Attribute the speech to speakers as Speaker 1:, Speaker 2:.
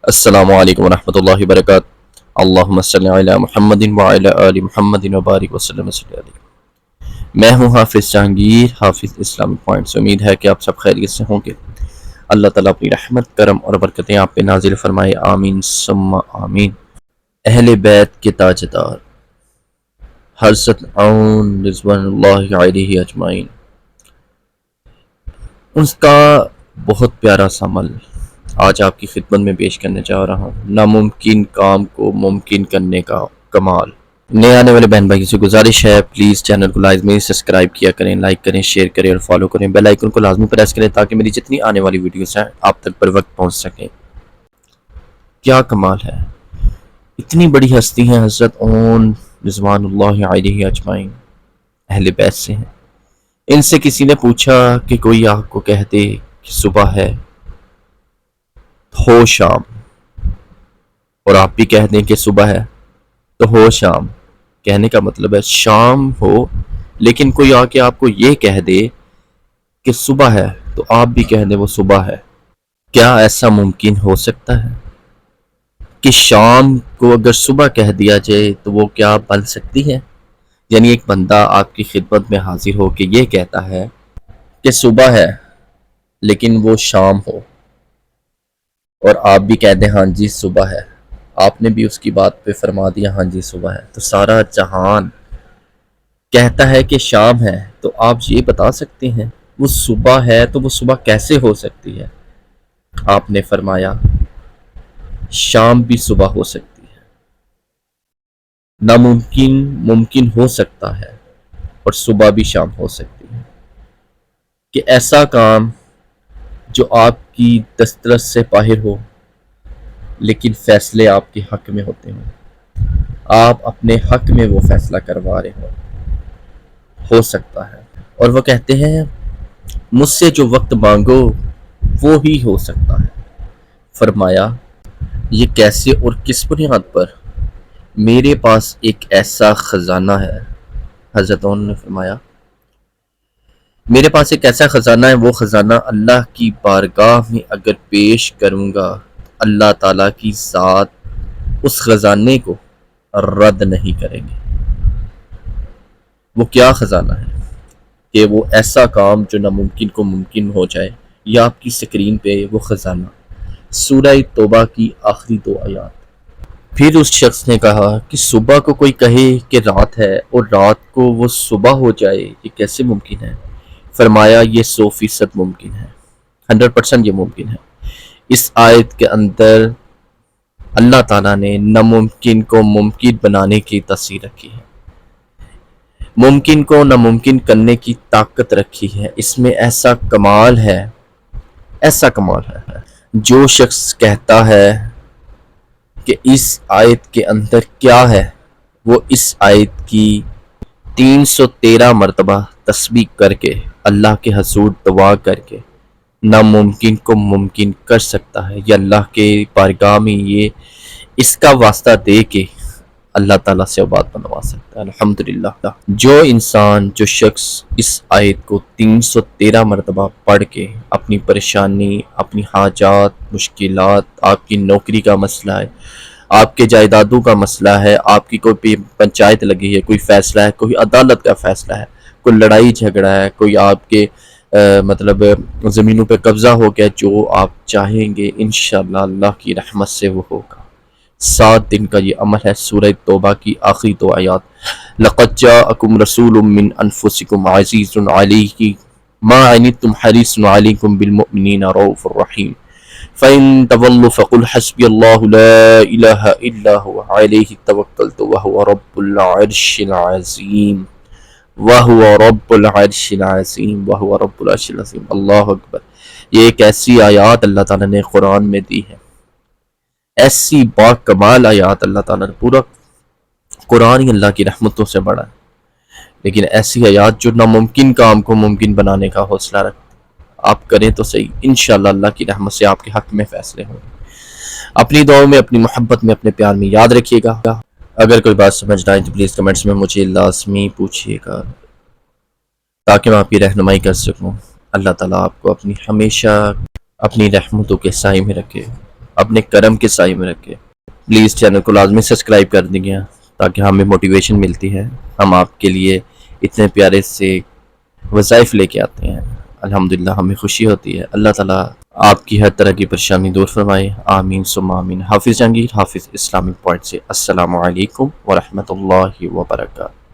Speaker 1: السلام علیکم ورحمۃ اللہ وبرکاتہ۔ اللہم صلی علی محمد وعلی آل محمد وبارک وسلم صلی علیہ۔ میں ہوں حافظ جہانگیر، حافظ اسلامک پوائنٹس۔ امید ہے کہ آپ سب خیریت سے ہوں گے۔ اللہ تعالیٰ اپنی رحمت، کرم اور برکتیں آپ پہ نازل فرمائے، آمین ثم آمین۔ اہل بیت کے تاجدار حضرت عون رضوان اللہ علیہ اجمعین، ان کا بہت پیارا سا عمل آج آپ کی خدمت میں پیش کرنے جا رہا ہوں۔ ناممکن کام کو ممکن کرنے کا کمال۔ نئے آنے والے بہن بھائیوں سے گزارش ہے، پلیز چینل کو لازمی سبسکرائب کیا کریں، لائک کریں، شیئر کریں اور فالو کریں۔ بیل آئیکن کو لازمی پریس کریں تاکہ میری جتنی آنے والی ویڈیوز ہیں آپ تک پر وقت پہنچ سکیں۔ کیا کمال ہے! اتنی بڑی ہستی ہیں حضرت عون رضوان اللہ علیہ اجمعین، اہل بیت سے ہیں۔ ان سے کسی نے پوچھا کہ کوئی آپ کو کہہ دے کہ صبح ہے ہو شام، اور آپ بھی کہہ دیں کہ صبح ہے تو ہو شام۔ کہنے کا مطلب ہے شام ہو، لیکن کوئی آ کے آپ کو یہ کہہ دے کہ صبح ہے تو آپ بھی کہہ دیں وہ صبح ہے۔ کیا ایسا ممکن ہو سکتا ہے کہ شام کو اگر صبح کہہ دیا جائے تو وہ کیا بن سکتی ہے؟ یعنی ایک بندہ آپ کی خدمت میں حاضر ہو کے یہ کہتا ہے کہ صبح ہے لیکن وہ شام ہو، اور آپ بھی کہہ دیں ہاں جی صبح ہے، آپ نے بھی اس کی بات پہ فرما دیا ہاں جی صبح ہے، تو سارا جہان کہتا ہے کہ شام ہے، تو آپ یہ بتا سکتے ہیں وہ صبح ہے تو وہ صبح کیسے ہو سکتی ہے؟ آپ نے فرمایا شام بھی صبح ہو سکتی ہے۔ ناممکن ممکن ہو سکتا ہے اور صبح بھی شام ہو سکتی ہے، کہ ایسا کام جو آپ کی دسترس سے باہر ہو لیکن فیصلے آپ کے حق میں ہوتے ہیں، آپ اپنے حق میں وہ فیصلہ کروا رہے ہو سکتا ہے۔ اور وہ کہتے ہیں مجھ سے جو وقت مانگو وہ ہی ہو سکتا ہے۔ فرمایا یہ کیسے اور کس بنیاد پر؟ میرے پاس ایک ایسا خزانہ ہے۔ حضرت عون نے فرمایا میرے پاس ایک ایسا خزانہ ہے، وہ خزانہ اللہ کی بارگاہ میں اگر پیش کروں گا، اللہ تعالیٰ کی ذات اس خزانے کو رد نہیں کریں گے۔ وہ کیا خزانہ ہے؟ کہ وہ ایسا کام جو ناممکن کو ممکن ہو جائے، یا آپ کی سکرین پہ وہ خزانہ سورہ توبہ کی آخری 2 آیات۔ پھر اس شخص نے کہا کہ صبح کو کوئی کہے کہ رات ہے اور رات کو وہ صبح ہو جائے، یہ کیسے ممکن ہے؟ فرمایا یہ 100% ممکن ہے، 100% یہ ممکن ہے۔ اس آیت کے اندر اللہ تعالیٰ نے ناممکن کو ممکن بنانے کی تصریح رکھی ہے، ممکن کو ناممکن کرنے کی طاقت رکھی ہے۔ اس میں ایسا کمال ہے، ایسا کمال ہے۔ جو شخص کہتا ہے کہ اس آیت کے اندر کیا ہے، وہ اس آیت کی 313 مرتبہ تسبیح کر کے، اللہ کے حضور دعا کر کے ناممکن کو ممکن کر سکتا ہے، یا اللہ کے بارگاہ میں یہ اس کا واسطہ دے کے اللہ تعالیٰ سے بات بنوا سکتا ہے۔ الحمدللہ جو انسان، جو شخص اس آیت کو 313 مرتبہ پڑھ کے اپنی پریشانی، اپنی حاجات، مشکلات، آپ کی نوکری کا مسئلہ ہے، آپ کے جائیدادوں کا مسئلہ ہے، آپ کی کوئی پنچایت لگی ہے، کوئی فیصلہ ہے، کوئی عدالت کا فیصلہ ہے، کوئی لڑائی جھگڑا ہے، کوئی آپ کے مطلب زمینوں پہ قبضہ ہو گیا، جو آپ چاہیں گے انشاءاللہ اللہ کی رحمت سے وہ ہوگا۔ 7 دن کا یہ عمل ہے۔ سورہ توبہ کی آخری 2 آیات، لَقَدْ جَاءَكُمْ رَسُولٌ مِّنْ أَنفُسِكُمْ عَزِيزٌ عَلَيْهِ مَا عَنِتُّمْ حَرِيصٌ عَلَيْكُمْ بِالْمُؤْمِنِينَ رَءُوفٌ رَحِيمٌ فَإِن تَوَلُّوا فَقُلْ حَسْبِيَ اللَّهُ لَا إِلَٰهَ إِلَّا هُوَ عَلَيْهِ تَوَكَّلْتُ وَهُوَ رَبُّ الْعَرْشِ الْعَظِيمِ وَهُوَ رَبُّ الْعَرْشِ الْعَظِيمِ وَهُوَ رَبُّ الْعَرْشِ الْعَظِيمِ۔ اللہ اکبر! یہ ایک ایسی آیات اللہ تعالیٰ نے قرآن میں دی ہے، ایسی با کمال آیات اللہ تعالیٰ نے، پورا قرآن ہی اللہ کی رحمتوں سے بڑا ہے، لیکن ایسی آیات جو ناممکن کام کو ممکن بنانے کا حوصلہ رکھتے، آپ کریں تو صحیح، انشاءاللہ اللہ کی رحمت سے آپ کے حق میں فیصلے ہوں گے۔ اپنی دعاؤں میں، اپنی محبت میں، اپنے پیار میں یاد رکھیے گا۔ اگر کوئی بات سمجھ نہ آئے تو پلیز کمنٹس میں مجھے لازمی پوچھیے گا تاکہ میں آپ کی رہنمائی کر سکوں۔ اللہ تعالیٰ آپ کو اپنی ہمیشہ اپنی رحمتوں کے سائے میں رکھے۔ اپنے کرم کے سائے میں رکھے. پلیز چینل کو لازمی سبسکرائب کر دیجیے تاکہ ہمیں موٹیویشن ملتی ہے. ہم آپ کے لیے اتنے پیارے سے وظائف لے کے آتے ہیں. الحمدللہ ہمیں خوشی ہوتی ہے. اللہ تعالیٰ آپ کی ہر طرح کی پریشانی دور فرمائے. آمین ثم آمین. حافظ جہانگیر، حافظ اسلامک پوائنٹ سے. السلام علیکم ورحمۃ اللہ وبرکاتہ.